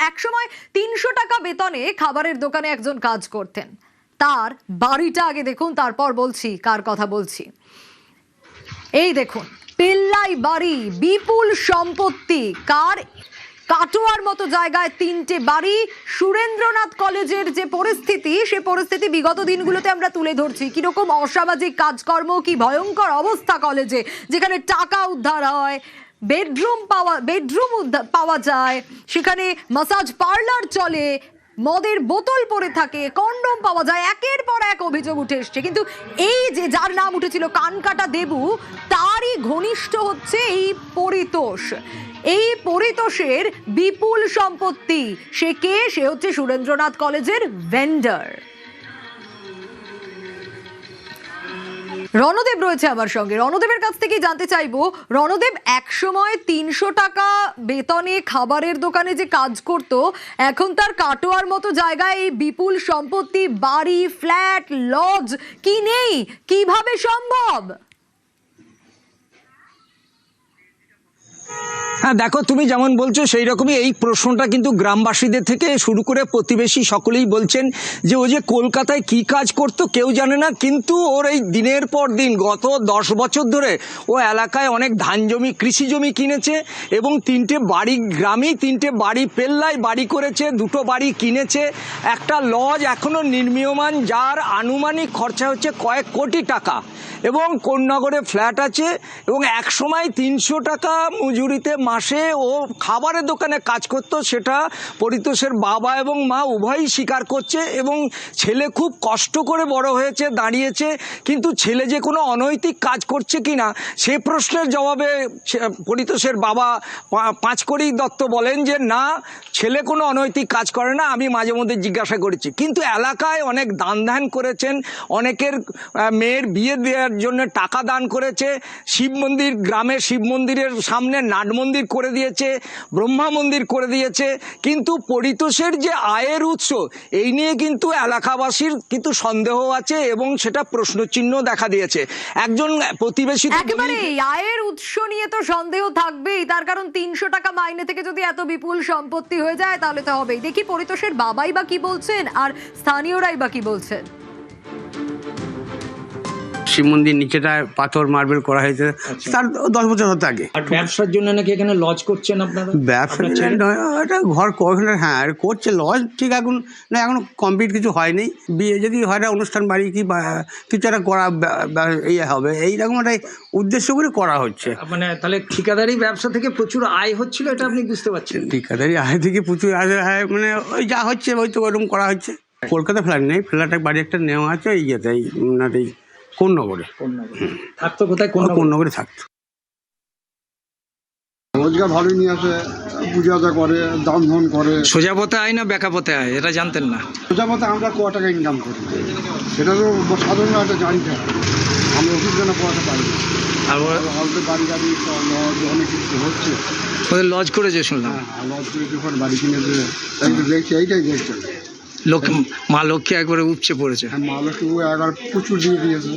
একসময় ৩০০ টাকা বেতনে খাবারের দোকানে একজন কাজ করতেন। তার বাড়িটা আগে দেখুন, তারপর বলছি কার কথা বলছি। এই দেখুন, পেল্লাই বাড়ি, বিপুল সম্পত্তি, কার কাটোয়ার মতো জায়গায় ৩টে বাড়ি। সুরেন্দ্রনাথ কলেজের যে পরিস্থিতি, সে পরিস্থিতি বিগত দিনগুলোতে আমরা তুলে ধরছি। কিরকম অসামাজিক কাজকর্ম, কি ভয়ঙ্কর অবস্থা কলেজে, যেখানে টাকা উদ্ধার হয়, বেডরুম পাওয়া যায়, সেখানে মাসাজ পার্লার চলে, মদের বোতল পড়ে থাকে, কন্ডম পাওয়া যায়, একের পর এক অভিযোগ উঠে এসছে। কিন্তু এই যে যার নাম উঠেছিল কানকাটা দেবু, তারই ঘনিষ্ঠ হচ্ছে এই পরিতোষ। এই পরিতোষের বিপুল সম্পত্তি। সে কে? সে হচ্ছে সুরেন্দ্রনাথ কলেজের ভেন্ডার। রণদেব রয়েছে আমার সঙ্গে। রণদেবের কাছ থেকে জানতে চাইবো, রণদেব, একসময় ৩০০ টাকা বেতনে খাবারের দোকানে যে কাজ করত, এখন তার কাটোয়ার মতো জায়গায় এই বিপুল সম্পত্তি, বাড়ি, ফ্ল্যাট, লজ কি নেই? কিভাবে সম্ভব? হ্যাঁ দেখো, তুমি যেমন বলছো সেই রকমই এই প্রশ্নটা কিন্তু গ্রামবাসীদের থেকে শুরু করে প্রতিবেশী সকলেই বলছেন যে ও যে কলকাতায় কি কাজ করতো কেউ জানে না, কিন্তু ওর এই দিনের পর দিন গত 10 বছর ধরে ও এলাকায় অনেক ধান জমি, কৃষি জমি কিনেছে এবং 3টে বাড়ি, গ্রামেই 3টে বাড়ি, পেল্লায় বাড়ি করেছে, 2টো বাড়ি কিনেছে, একটা লজ এখনো নির্মীয়মান, যার আনুমানিক খরচা হচ্ছে কয়েক কোটি টাকা, এবং কোন্নগরে ফ্ল্যাট আছে। এবং এক সময় 300 টাকা মজুরিতে মাসে ও খাবারের দোকানে কাজ করতো, সেটা পরিতোষের বাবা এবং মা উভয়ই স্বীকার করছে। এবং ছেলে খুব কষ্ট করে বড় হয়েছে, দাঁড়িয়েছে, কিন্তু ছেলে যে কোনো অনৈতিক কাজ করছে কি না সে প্রশ্নের জবাবে পরিতোষের বাবা পাঁচকড়ি দত্ত বলেন যে না, ছেলে কোনো অনৈতিক কাজ করে না, আমি মাঝে মধ্যে জিজ্ঞাসা করেছি। কিন্তু এলাকায় অনেক দান ধ্যান করেছেন, অনেকের মেয়ের বিয়ে দেওয়ার জন্য টাকা দান করেছে, শিব মন্দির, গ্রামের শিব মন্দিরের সামনে নাট মন্দির করে দিয়েছে, ব্রহ্মা মন্দির করে দিয়েছে। কিন্তু পরিতোষের যে আয়ের উৎস, এই নিয়ে কিন্তু এলাকাবাসীর কিন্তু সন্দেহ আছে এবং সেটা প্রশ্নচিহ্ন দেখা দিয়েছে। একজন প্রতিবেশী, একেবারে আয়ের উৎস নিয়ে তো সন্দেহ থাকবেই, তার কারণ ৩০০ টাকা মাইনে থেকে যদি এত বিপুল সম্পত্তি হয়ে যায় তাহলে তো হবেই। দেখি পরিতোষের বাবাই বা কি বলছেন আর স্থানীয়রাই বা কি বলছেন। শিব মন্দির নিচেটা পাথর মার্বেল করা হয়েছে, তার 10 বছর হতে আগে। আর ব্যবসার জন্য নাকি এখানে লজ করছেন আপনারা? ব্যবসা এটা ঘর ওখানে, হ্যাঁ করছে লজ, ঠিক এখন না, এখনো কমপ্লিট কিছু হয়নি। বিয়ে যদি হয় না, অনুষ্ঠান বাড়ি কি কিছু একটা করা ইয়ে হবে, এইরকম একটা উদ্দেশ্য করে করা হচ্ছে। মানে তাহলে ঠিকাদারি ব্যবসা থেকে প্রচুর আয় হচ্ছিল, এটা আপনি বুঝতে পারছেন? ঠিকাদারি আয় থেকে প্রচুর আয়, মানে ওই যা হচ্ছে ওই তো ওরকম করা হচ্ছে। কলকাতা ফ্ল্যাট নেই, ফ্ল্যাট বাড়ি একটা নেওয়া আছে এই ইয়েতে, এই কোন্নগরে থাকতো। কোথায়? কোন্নগরে থাকতো। রোজগার ভালোই নিয়ে আসে, পূজা করে, দান ধ্যান করে। সোজা পথে আয় না বেকা পথে আয়, এটা জানতেন না? সোজা পথে আমরা ক টাকা ইনকাম করি সেটা তো সাধারণ একটা জানতে হবে। আমরা ওষুধ জন্য পড়াতে পারি না। আর অল্প বাড়ি গাড়ি লজ অনেক কিছু হচ্ছে। ওদের লজ করেছে শুনলাম। হ্যাঁ, লজ করে যখন বাড়ি কিনেছে, তাই তো দেখছি, এইটাই দেখছেন। মা লক্ষ্মী একবারে উপচে পড়েছে। হ্যাঁ, মা লক্ষ্মী একবার প্রচুর দিয়ে দিয়েছে।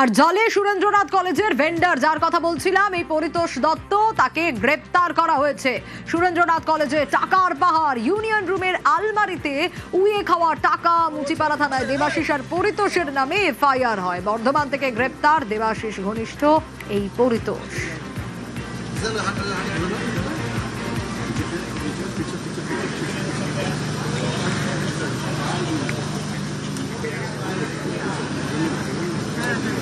আর জলে সুরেন্দ্রনাথ কলেজের ভেন্ডার, যার কথা বলছিলাম, এই পরিতোষ দত্ত, তাকে গ্রেপ্তার করা হয়েছে। সুরেন্দ্রনাথ কলেজে টাকার পাহাড়, ইউনিয়ন রুমের আলমারিতে উইয়ে খাওয়া টাকা। মুচিপাড়া থানায় দেবাশিস আর পরিতোষের নামে এফআইআর হয়। বর্ধমান থেকে গ্রেপ্তার দেবাশিস ঘনিষ্ঠ এই পরিতোষ।